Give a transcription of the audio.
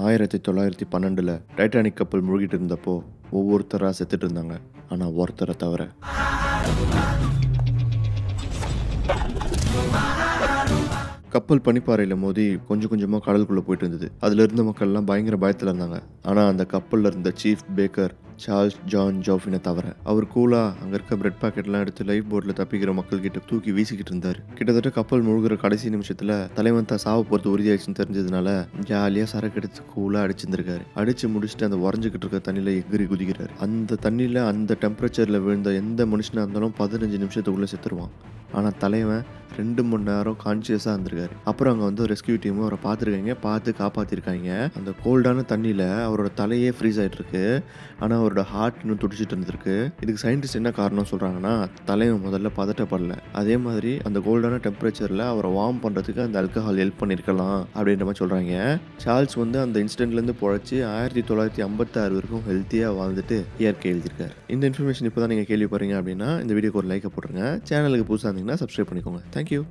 1912ல் Titanic கப்பல் முழுகிட்டு இருந்தப்போ ஒவ்வொருத்தராக செத்துட்டு இருந்தாங்க. ஆனால் ஒருத்தரை தவிர. கப்பல் பனிப்பாறையில் மோதி கொஞ்சம் கொஞ்சமாக கடலுக்குள்ளே போயிட்டு இருந்தது. அதில் இருந்த மக்கள்லாம் பயங்கர பயத்தில் இருந்தாங்க. ஆனால் அந்த கப்பலில் இருந்த சீஃப் பேக்கர் சார்ல்ஸ் ஜான் ஜாஃபினை தவிர அவர் கூலாக அங்கே இருக்க பிரெட் பாக்கெட்லாம் எடுத்து லைஃப் போட்டில் தப்பிக்கிற மக்கள்கிட்ட தூக்கி வீசிக்கிட்டு இருந்தார். கிட்டத்தட்ட கப்பல் முழுகிற கடைசி நிமிஷத்தில் தலைவன் தான் சாவை பொறுத்து உறுதியாயிடுச்சுன்னு தெரிஞ்சதுனால ஜாலியாக சரக்கு எடுத்து கூலாக அடிச்சிருந்திருக்காரு. அடித்து முடிச்சுட்டு அந்த உறைஞ்சிக்கிட்டு இருக்க தண்ணியில் எகிரி குதிக்கிறார். அந்த தண்ணியில் அந்த டெம்பரேச்சரில் விழுந்த எந்த மனுஷனாக இருந்தாலும் 15 நிமிஷத்துக்குள்ளே செத்துருவான். ஆனால் தலைவன் 2 மணி நேரம் கான்சியஸாக இருந்திருக்காரு. அப்புறம் அங்கே வந்து ரெஸ்கியூ டீமும் அவரை பார்த்து காப்பாற்றிருக்காங்க. அந்த கோல்டான தண்ணியில் அவரோட தலையே ஃப்ரீஸ் ஆகிட்டு இருக்கு. ஆனால் அவரோட ஹார்ட் இன்னும் துடிச்சிட்டு இருந்திருக்கு. இதுக்கு சயின்டிஸ்ட் என்ன காரணம் சொல்கிறாங்கன்னா, தலைவன் முதல்ல பதட்டப்படல. அதே மாதிரி அந்த கோல்டான டெம்பரேச்சரில் அவரை வார்ம் பண்ணுறதுக்கு அந்த ஆல்கஹால் ஹெல்ப் பண்ணியிருக்கலாம் அப்படின்ற மாதிரி சொல்கிறாங்க. சார்ல்ஸ் வந்து அந்த இன்சிடென்ட்லேருந்து பொழைச்சி 1956 வரைக்கும் ஹெல்த்தியாக வாழ்ந்துட்டு இயற்கை எழுதியிருக்காரு. இந்த இன்ஃபர்மேஷன் இப்போ தான் நீங்கள் கேள்விப்படுறீங்க அப்படின்னா இந்த வீடியோக்கு ஒரு லைக்கை போட்டுருங்க. சேனலுக்கு புதுசாக இருந்தீங்கன்னா சப்ஸ்கிரைப் பண்ணிக்கோங்க. தேங்க்யூ.